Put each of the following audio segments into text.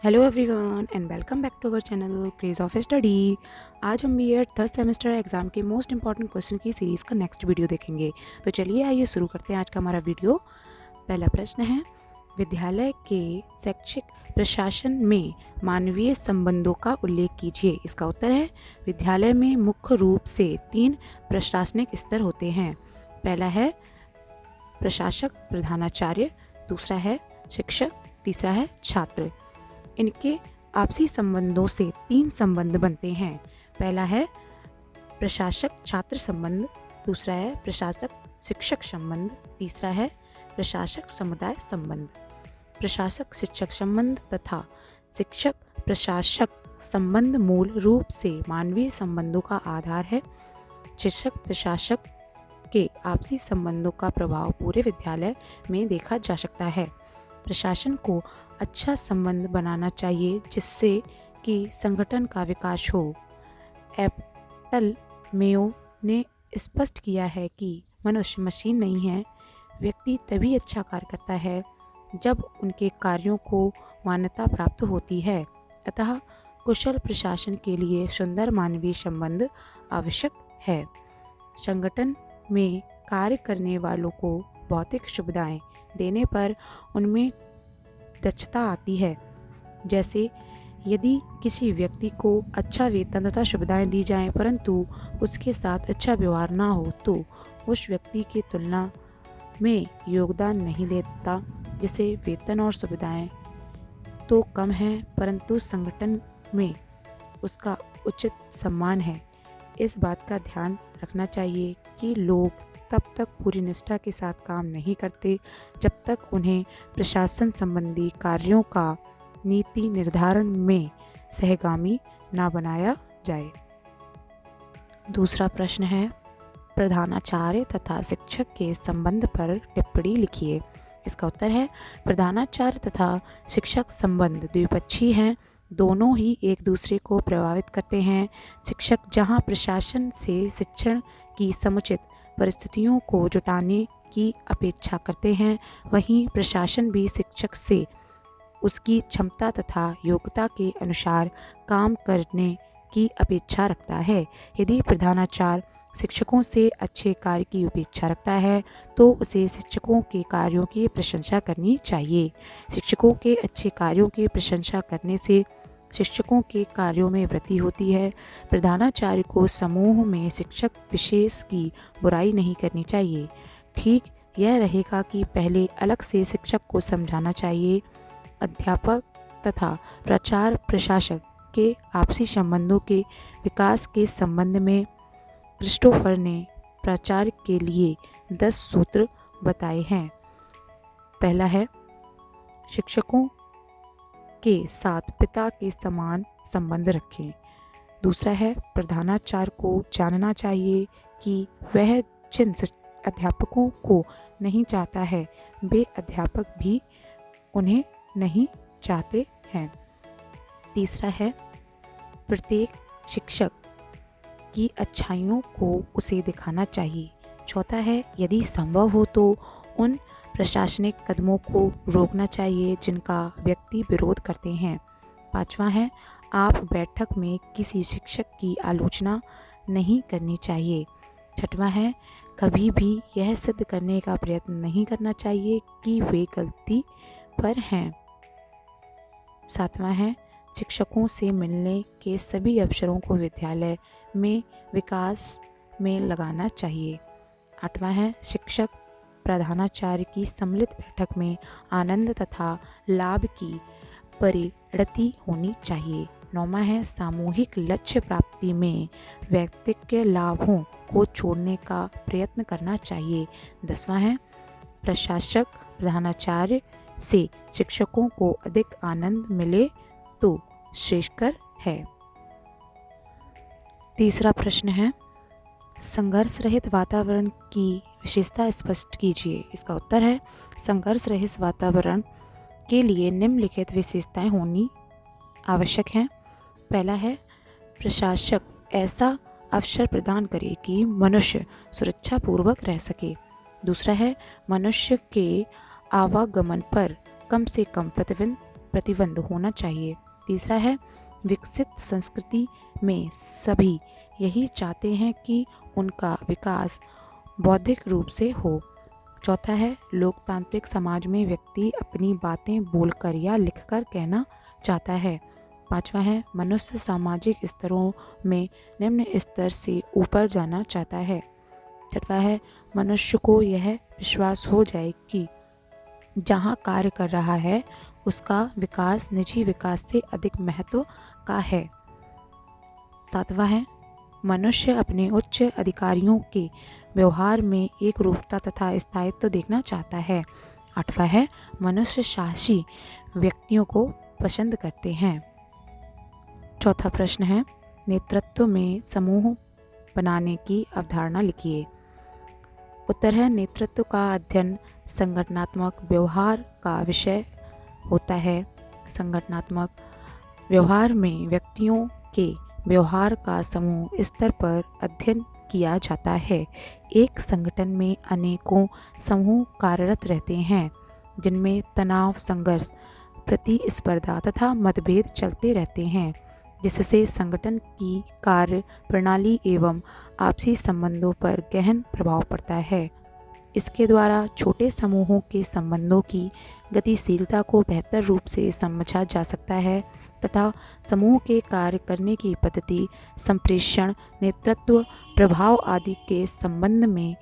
Hello everyone and welcome back to our channel craze of study. आज हम B Ed third semester exam के most important question की series का next video देखेंगे। तो चलिए आइए शुरू करते हैं आज का हमारा वीडियो। पहला प्रश्न है, विद्यालय के शैक्षिक प्रशासन में मानवीय संबंधों का उल्लेख कीजिए। इसका उत्तर है, विद्यालय में मुख्य रूप से 3 प्रशासनिक स्तर होते हैं। पहला है प्रशासक प्रधानाचार्य, दूसरा है शिक्षक, तीसरा है छात्र। इनके आपसी संबंधों से 3 संबंध बनते हैं। पहला है प्रशासक छात्र संबंध, दूसरा है प्रशासक शिक्षक संबंध, तीसरा है प्रशासक समुदाय संबंध। प्रशासक शिक्षक संबंध तथा शिक्षक प्रशासक संबंध मूल रूप से मानवीय संबंधों का आधार है। शिक्षक प्रशासक के आपसी संबंधों का प्रभाव पूरे विद्यालय में देखा जा सकता है। प्रशासन को अच्छा संबंध बनाना चाहिए जिससे कि संगठन का विकास हो। एप्पल मेयो ने स्पष्ट किया है कि मनुष्य मशीन नहीं है। व्यक्ति तभी अच्छा कार्य करता है जब उनके कार्यों को मान्यता प्राप्त होती है। अतः कुशल प्रशासन के लिए सुंदर मानवीय संबंध आवश्यक है। संगठन में कार्य करने वालों को भौतिक सुविधाएं देने पर उनमें दक्षता आती है। जैसे यदि किसी व्यक्ति को अच्छा वेतन तथा सुविधाएं दी जाएं परंतु उसके साथ अच्छा व्यवहार ना हो तो उस व्यक्ति की तुलना में योगदान नहीं देता। जिसे वेतन और सुविधाएं तो कम हैं परंतु संगठन में उसका उचित सम्मान है। इस बात का ध्यान रखना चाहिए कि लोग तब तक पूरी निष्ठा के साथ काम नहीं करते जब तक उन्हें प्रशासन संबंधी कार्यों का नीति निर्धारण में सहगामी ना बनाया जाए। दूसरा प्रश्न है, प्रधानाचार्य तथा शिक्षक के संबंध पर टिप्पणी लिखिए। इसका उत्तर है, प्रधानाचार्य तथा शिक्षक संबंध द्विपक्षीय हैं। दोनों ही एक दूसरे को प्रभावित करते हैं। शिक्षक जहां प्रशासन से शिक्षण की समुचित परिस्थितियों को जुटाने की अपेक्षा करते हैं, वहीं प्रशासन भी शिक्षक से उसकी क्षमता तथा योग्यता के अनुसार काम करने की अपेक्षा रखता है। यदि प्रधानाचार्य शिक्षकों से अच्छे कार्य की अपेक्षा रखता है तो उसे शिक्षकों के कार्यों की प्रशंसा करनी चाहिए। शिक्षकों के अच्छे कार्यों की प्रशंसा करने से शिक्षकों के कार्यों में वृद्धि होती है। प्रधानाचार्य को समूह में शिक्षक विशेष की बुराई नहीं करनी चाहिए। ठीक यह रहेगा कि पहले अलग से शिक्षक को समझाना चाहिए। अध्यापक तथा प्राचार्य प्रशासक के आपसी संबंधों के विकास के संबंध में क्रिस्टोफर ने प्राचार्य के लिए 10 सूत्र बताए हैं। पहला है, शिक्षकों के साथ पिता के समान संबंध रखें। दूसरा है, प्रधानाचार्य को जानना चाहिए कि वह जिन अध्यापकों को नहीं चाहता है वे अध्यापक भी उन्हें नहीं चाहते हैं। तीसरा है, प्रत्येक शिक्षक की अच्छाइयों को उसे दिखाना चाहिए। चौथा है, यदि संभव हो तो उन प्रशासनिक कदमों को रोकना चाहिए जिनका व्यक्ति विरोध करते हैं। पांचवा है, आप बैठक में किसी शिक्षक की आलोचना नहीं करनी चाहिए। छठवां है, कभी भी यह सिद्ध करने का प्रयत्न नहीं करना चाहिए कि वे गलती पर हैं। सातवां है, शिक्षकों से मिलने के सभी अवसरों को विद्यालय में विकास में लगाना चाहिए। आठवां है, शिक्षक प्रधानाचार्य की सम्मिलित बैठक में आनंद तथा लाभ की परिणति होनी चाहिए। नौवां है, सामूहिक लक्ष्य प्राप्ति में व्यक्तिगत लाभों को छोड़ने का प्रयत्न करना चाहिए। 10वां है, प्रशासक प्रधानाचार्य से शिक्षकों को अधिक आनंद मिले तो श्रेयस्कर है। तीसरा प्रश्न है, संघर्ष रहित वातावरण की विशेषता स्पष्ट कीजिए। इसका उत्तर है, संघर्ष रहित वातावरण के लिए निम्नलिखित विशेषताएं होनी आवश्यक हैं। पहला है, प्रशासक ऐसा अवसर प्रदान करे कि मनुष्य सुरक्षापूर्वक रह सके। दूसरा है, मनुष्य के आवागमन पर कम से कम प्रतिबंध प्रतिबंध होना चाहिए। तीसरा है विकसित संस्कृति में सभी यही चाहते हैं कि उनका विकास बौद्धिक रूप से हो। चौथा है लोकतांत्रिक समाज में व्यक्ति अपनी बातें बोलकर या लिखकर कहना चाहता है। पांचवा है मनुष्य सामाजिक स्तरों में निम्न स्तर से ऊपर जाना चाहता है। छठवा है मनुष्य को यह विश्वास हो जाए कि जहाँ कार्य कर रहा है उसका विकास निजी विकास से अधिक महत्व का है। सातवां है मनुष्य अपने उच्च अधिकारियों के व्यवहार में एक रूपता तथा स्थायित्व देखना चाहता है। आठवां है मनुष्य साहसी व्यक्तियों को पसंद करते हैं। चौथा प्रश्न है नेतृत्व में समूह बनाने की अवधारणा लिखिए। उत्तर है नेतृत्व का अध्ययन संगठनात्मक व्यवहार का विषय होता है। संगठनात्मक व्यवहार में व्यक्तियों के व्यवहार का समूह स्तर पर अध्ययन किया जाता है। एक संगठन में अनेकों समूह कार्यरत रहते हैं जिनमें तनाव, संघर्ष, प्रतिस्पर्धा तथा मतभेद चलते रहते हैं, जिससे संगठन की कार्य प्रणाली एवं आपसी संबंधों पर गहन प्रभाव पड़ता है। इसके द्वारा छोटे समूहों के संबंधों की गतिशीलता को बेहतर रूप से समझा जा सकता है तथा समूह के कार्य करने की पद्धति, संप्रेषण, नेतृत्व, प्रभाव आदि के संबंध में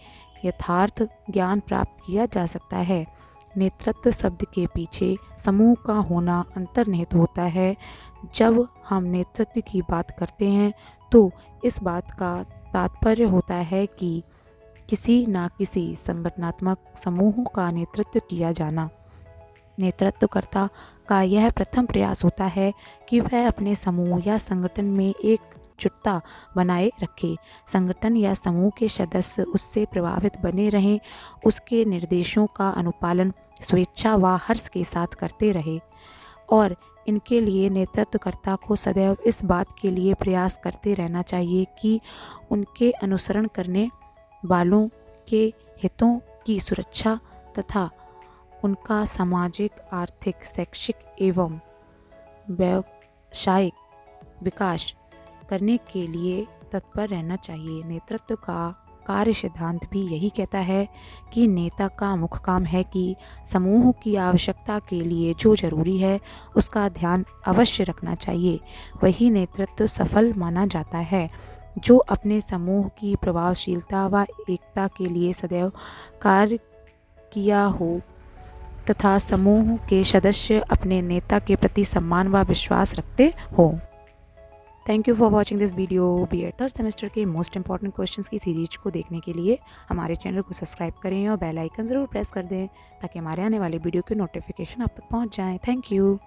यथार्थ ज्ञान प्राप्त किया जा सकता है। नेतृत्व शब्द के पीछे समूह का होना अंतर्निहित होता है। जब हम नेतृत्व की बात करते हैं तो इस बात का तात्पर्य होता है कि किसी न किसी संगठनात्मक समूह का नेतृत्व किया जाना। नेतृत्वकर्ता का यह प्रथम प्रयास होता है कि वह अपने समूह या संगठन में एकजुटता बनाए रखे। संगठन या समूह के सदस्य उससे प्रभावित बने रहें, उसके निर्देशों का अनुपालन स्वेच्छा व हर्ष के साथ करते रहे और इनके लिए नेतृत्वकर्ता को सदैव इस बात के लिए प्रयास करते रहना चाहिए कि उनके अनुसरण करने वालों के हितों की सुरक्षा तथा उनका सामाजिक, आर्थिक, शैक्षिक एवं व्यावसायिक विकास करने के लिए तत्पर रहना चाहिए। नेतृत्व का कार्य सिद्धांत भी यही कहता है कि नेता का मुख्य काम है कि समूह की आवश्यकता के लिए जो जरूरी है उसका ध्यान अवश्य रखना चाहिए। वही नेतृत्व सफल माना जाता है जो अपने समूह की प्रभावशीलता व एकता के लिए सदैव कार्य किया हो तथा समूह के सदस्य अपने नेता के प्रति सम्मान व विश्वास रखते हो। Thank you for watching this video. B Ed third semester के मोस्ट इंपॉर्टेंट क्वेश्चंस की सीरीज को देखने के लिए हमारे चैनल को सब्सक्राइब करें और बेल आइकन ज़रूर प्रेस कर दें ताकि हमारे आने वाले वीडियो के नोटिफिकेशन आप तक पहुंच जाएं। Thank you.